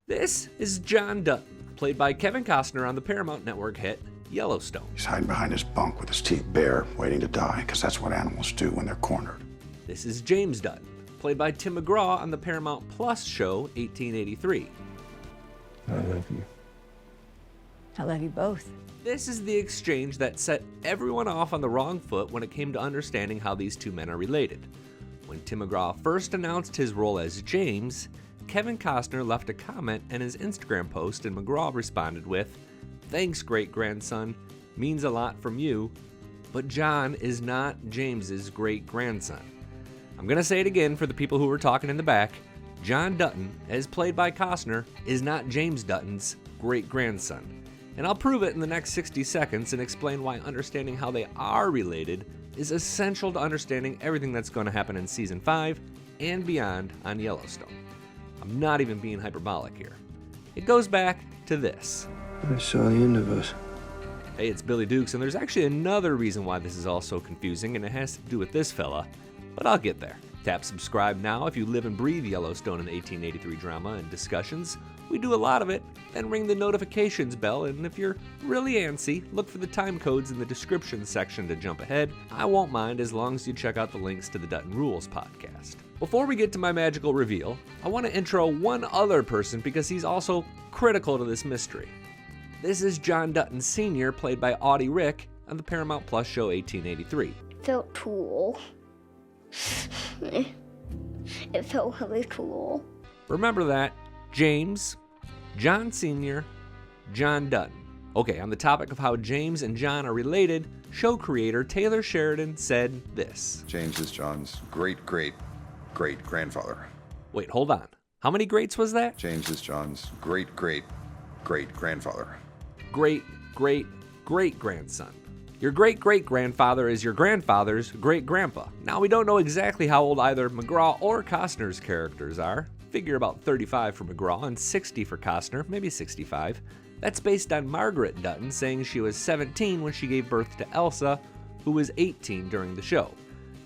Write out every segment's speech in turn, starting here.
This is John Dutton, played by Kevin Costner on the Paramount Network hit Yellowstone. He's hiding behind his bunk with his teeth bare, waiting to die, because that's what animals do when they're cornered. This is James Dutton, played by Tim McGraw on the Paramount Plus show 1883. I love you. I love you both. This is the exchange that set everyone off on the wrong foot when it came to understanding how these two men are related. When Tim McGraw first announced his role as James, Kevin Costner left a comment in his Instagram post, and McGraw responded with, "Thanks, great-grandson. Means a lot from you. But John is not James's great-grandson." I'm going to say it again for the people who were talking in the back. John Dutton, as played by Costner, is not James Dutton's great-grandson. And I'll prove it in the next 60 seconds and explain why understanding how they are related is essential to understanding everything that's going to happen in Season 5 and beyond on Yellowstone. I'm not even being hyperbolic here. It goes back to this. I saw the end of us. Hey, it's Billy Dukes, and there's actually another reason why this is all so confusing, and it has to do with this fella, but I'll get there. Tap subscribe now if you live and breathe Yellowstone and 1883 drama and discussions. We do a lot of it. Then ring the notifications bell, and if you're really antsy, look for the time codes in the description section to jump ahead. I won't mind as long as you check out the links to the Dutton Rules podcast. Before we get to my magical reveal, I want to intro one other person because he's also critical to this mystery. This is John Dutton Sr., played by Audie Rick on the Paramount Plus show 1883. It felt cool. It felt really cool. Remember that. James, John Sr., John Dutton. Okay, on the topic of how James and John are related, show creator Taylor Sheridan said this. James is John's great-great-great-grandfather. Wait, hold on. How many greats was that? James is John's great-great-great-grandfather. Great-great-great-grandson. Your great-great-grandfather is your grandfather's great-grandpa. Now, we don't know exactly how old either McGraw or Costner's characters are. Figure about 35 for McGraw and 60 for Costner, maybe 65. That's based on Margaret Dutton saying she was 17 when she gave birth to Elsa, who was 18 during the show.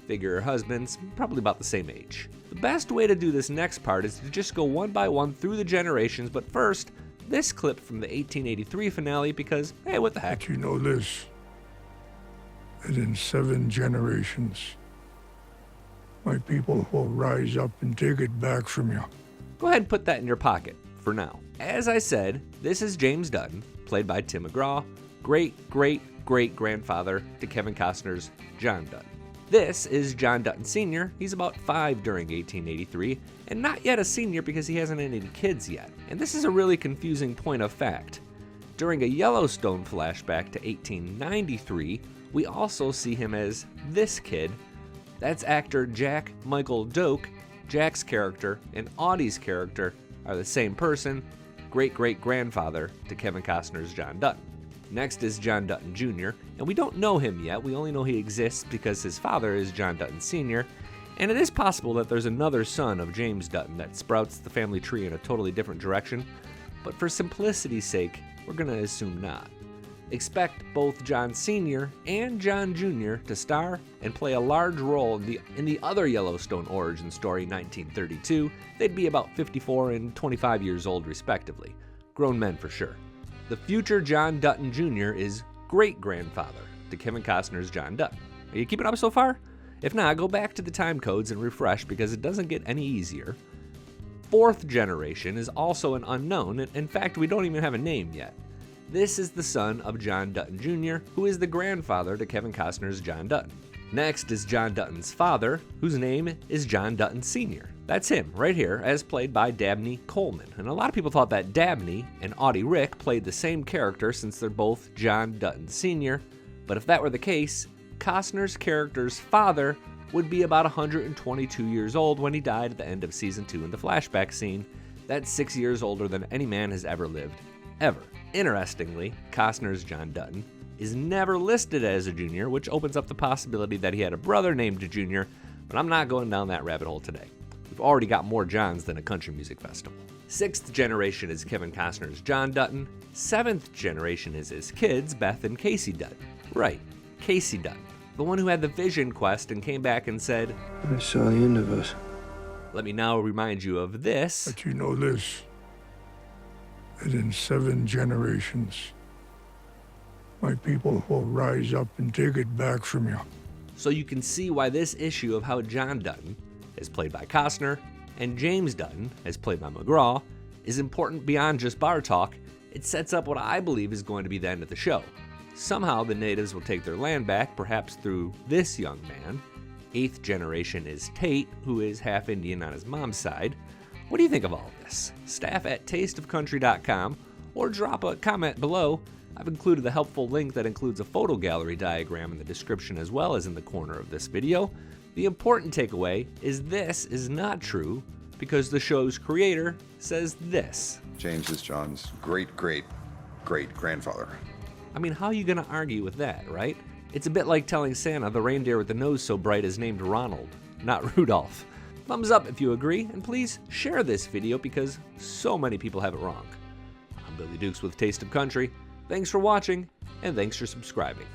Figure her husband's probably about the same age. The best way to do this next part is to just go one by one through the generations, but first, this clip from the 1883 finale because, hey, what the heck? But you know this, that in 7 generations, my people will rise up and take it back from you. Go ahead and put that in your pocket for now. As I said, this is James Dutton, played by Tim McGraw, great-great-great-grandfather to Kevin Costner's John Dutton. This is John Dutton Sr. He's about 5 during 1883, and not yet a senior because he hasn't had any kids yet. And this is a really confusing point of fact. During a Yellowstone flashback to 1893, we also see him as this kid. That's actor Jack Michael Doak. Jack's character and Audie's character are the same person, great-great-grandfather to Kevin Costner's John Dutton. Next is John Dutton Jr., and we don't know him yet. We only know he exists because his father is John Dutton Sr., and it is possible that there's another son of James Dutton that sprouts the family tree in a totally different direction, but for simplicity's sake, we're going to assume not. Expect both John Sr. and John Jr. to star and play a large role in the other Yellowstone origin story, 1932. They'd be about 54 and 25 years old, respectively. Grown men for sure. The future John Dutton Jr. is great-grandfather to Kevin Costner's John Dutton. Are you keeping up so far? If not, go back to the time codes and refresh because it doesn't get any easier. 4th generation is also an unknown, and in fact, we don't even have a name yet. This is the son of John Dutton Jr., who is the grandfather to Kevin Costner's John Dutton. Next is John Dutton's father, whose name is John Dutton Sr. That's him, right here, as played by Dabney Coleman. And a lot of people thought that Dabney and Audie Rick played the same character since they're both John Dutton Sr., but if that were the case, Costner's character's father would be about 122 years old when he died at the end of Season 2 in the flashback scene. That's 6 years older than any man has ever lived, ever. Interestingly, Costner's John Dutton is never listed as a junior, which opens up the possibility that he had a brother named Junior, but I'm not going down that rabbit hole today. We've already got more Johns than a country music festival. 6th generation is Kevin Costner's John Dutton. 7th generation is his kids, Beth and Casey Dutton. Right, Casey Dutton, the one who had the vision quest and came back and said, I saw the end of us. Let me now remind you of this. But you know this, that in 7 generations, my people will rise up and take it back from you. So you can see why this issue of how John Dutton, as played by Costner, and James Dutton, as played by McGraw, is important beyond just bar talk. It sets up what I believe is going to be the end of the show. Somehow the natives will take their land back, perhaps through this young man. 8th generation is Tate, who is half Indian on his mom's side. What do you think of all this? Staff at tasteofcountry.com, or drop a comment below. I've included a helpful link that includes a photo gallery diagram in the description as well as in the corner of this video. The important takeaway is this is not true because the show's creator says this. James is John's great-great-great-grandfather. I mean, how are you going to argue with that, right? It's a bit like telling Santa the reindeer with the nose so bright is named Ronald, not Rudolph. Thumbs up if you agree, and please share this video because so many people have it wrong. I'm Billy Dukes with Taste of Country. Thanks for watching, and thanks for subscribing.